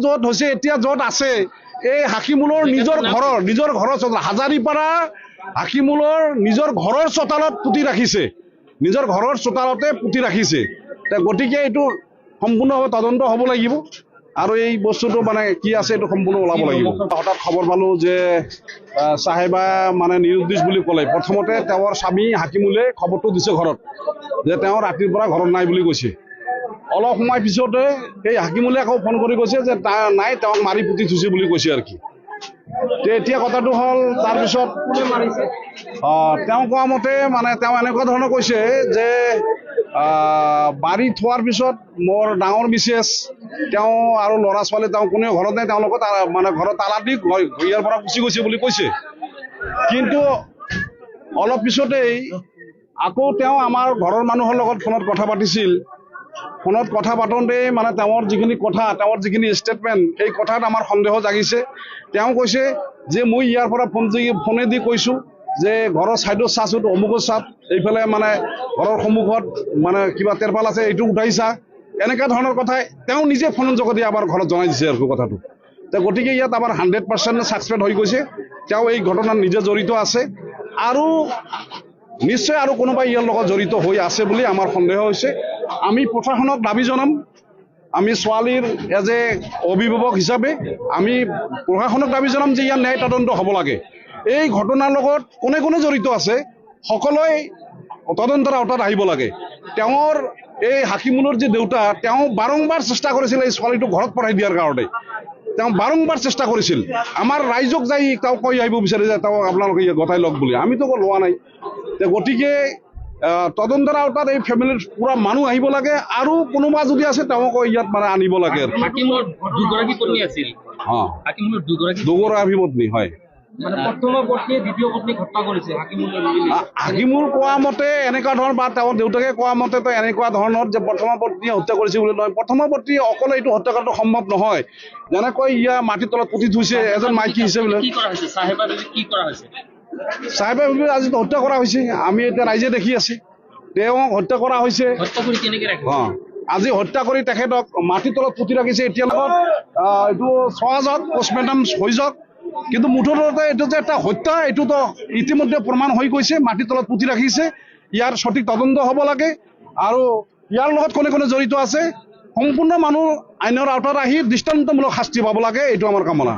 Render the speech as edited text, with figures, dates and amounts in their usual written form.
য'ত হৈছে এতিয়া য'ত আছে এই হাকিমুলৰ নিজৰ ঘৰৰ হাজাৰীপাৰা হাকিমুলৰ নিজৰ ঘৰৰ চোতালত পুতি ৰাখিছে, নিজৰ ঘৰৰ চোতালতে পুতি ৰাখিছে। গতিকে এইটো সম্পূৰ্ণভাৱে তদন্ত হ'ব লাগিব আৰু এই বস্তুটো মানে কি আছে এইটো সম্পূৰ্ণ ওলাব লাগিব। হঠাৎ খবৰ পালোঁ যে চাহেবা মানে নিৰুদ্দেশ বুলি ক'লে। প্ৰথমতে তেওঁৰ স্বামী হাকিমুলে খবৰটো দিছে ঘৰত যে তেওঁ ৰাতিৰ পৰা ঘৰত নাই বুলি কৈছে। অলপ সময় পিছতে এই হাকিমুলে আকৌ ফোন কৰি কৈছে যে নাই, তেওঁক মাৰি পুতি থৈছে বুলি কৈছে আৰু কি। এতিয়া কথাটো হ'ল তাৰপিছত তেওঁ কোৱা মতে মানে তেওঁ এনেকুৱা ধৰণৰ কৈছে যে বাৰী থোৱাৰ পিছত মোৰ ডাঙৰ মিছেছ তেওঁ আৰু ল'ৰা ছোৱালী তেওঁ কোনেও ঘৰত নাই, তেওঁলোকৰ মানে ঘৰত তালা দি ইয়াৰ পৰা গুচি গৈছে বুলি কৈছে। কিন্তু অলপ পিছতেই আকৌ তেওঁ আমাৰ ঘৰৰ মানুহৰ লগত ফোনত কথা পাতিছিল। ফোনত কথা পাতোঁতেই মানে তেওঁৰ যিখিনি কথা, তেওঁৰ যিখিনি ষ্টেটমেণ্ট, এই কথাত আমাৰ সন্দেহ জাগিছে। তেওঁ কৈছে যে মই ইয়াৰ পৰা ফোনেদি কৈছোঁ যে ঘৰৰ ছাইডত চাচোন অমুকত চাপ, এইফালে মানে ঘৰৰ সন্মুখত মানে কিবা তেৰপাল আছে এইটো উঠাইছা, এনেকুৱা ধৰণৰ কথাই তেওঁ নিজে ফোনৰ যোগেদি আমাৰ ঘৰত জনাই দিছে আৰু কথাটো। গতিকে ইয়াত আমাৰ 100% ছাছপেক্ট হৈ গৈছে, তেওঁ এই ঘটনাত নিজে জড়িত আছে আৰু নিশ্চয় আৰু কোনোবাই ইয়াৰ লগত জড়িত হৈ আছে বুলি আমাৰ সন্দেহ হৈছে। আমি প্ৰশাসনক দাবী জনাম, আমি ছোৱালীৰ এজ এ অভিভাৱক হিচাপে আমি প্ৰশাসনক দাবী জনাম যে ইয়াৰ ন্যায় তদন্ত হ'ব লাগে। এই ঘটনাৰ লগত কোনে কোনে জড়িত আছে সকলোৱে তদন্তৰ আওতাত আহিব লাগে। তেওঁৰ এই হাকিমুলৰ যে দেউতা, তেওঁ বাৰম্বাৰ চেষ্টা কৰিছিল এই ছোৱালীটো ঘৰত পঠাই দিয়াৰ কাৰণে, তেওঁ বাৰম্বাৰ চেষ্টা কৰিছিল। আমাৰ ৰাইজক যাই তেওঁ কৈ আহিব বিচাৰে যে তেওঁ আপোনালোকে গতাই লওক বুলি, আমিতো লোৱা নাই। গতিকে তদন্তৰ আওতাত এই ফেমিলিৰ পুৰা মানুহ আহিব লাগে আৰু কোনোবা যদি আছে তেওঁক ইয়াত মানে আনিব লাগে। দুগৰাকী পত্নী হয়। হাকিমুল কোৱা মতে এনেকুৱা ধৰণৰ বা তেওঁৰ দেউতাকে কোৱা মতে এনেকুৱা ধৰণৰ যে প্ৰথম পত্নীয়ে হত্যা কৰিছে বুলি নহয়। প্ৰথম পত্নী অকলে এইটো হত্যা কৰাটো সম্ভৱ নহয়। যেনেকৈ ইয়াৰ মাটিৰ তলত পুতি থৈছে এজন মাইকী হিচাপে। চাহেবা আজি হত্যা কৰা হৈছে, আমি এতিয়া ৰাইজে দেখি আছে। তেওঁক হত্যা কৰা হৈছে, আজি হত্যা কৰি তেখেতক মাটিৰ তলত পুতি ৰাখিছে। এতিয়া লগত এইটো চোৱা যাওক, পষ্টমৰ্টেম হৈ যাওক, কিন্তু মুঠতে এইটো যে এটা হত্যা এইটোতো ইতিমধ্যে প্ৰমাণ হৈ গৈছে। মাটিৰ তলত পুতি ৰাখিছে, ইয়াৰ সঠিক তদন্ত হ'ব লাগে আৰু ইয়াৰ লগত কোনে কোনে জড়িত আছে সম্পূৰ্ণ মানুহ আইনৰ আওতাত আহি দৃষ্টান্তমূলক শাস্তি পাব লাগে, এইটো আমাৰ কামনা।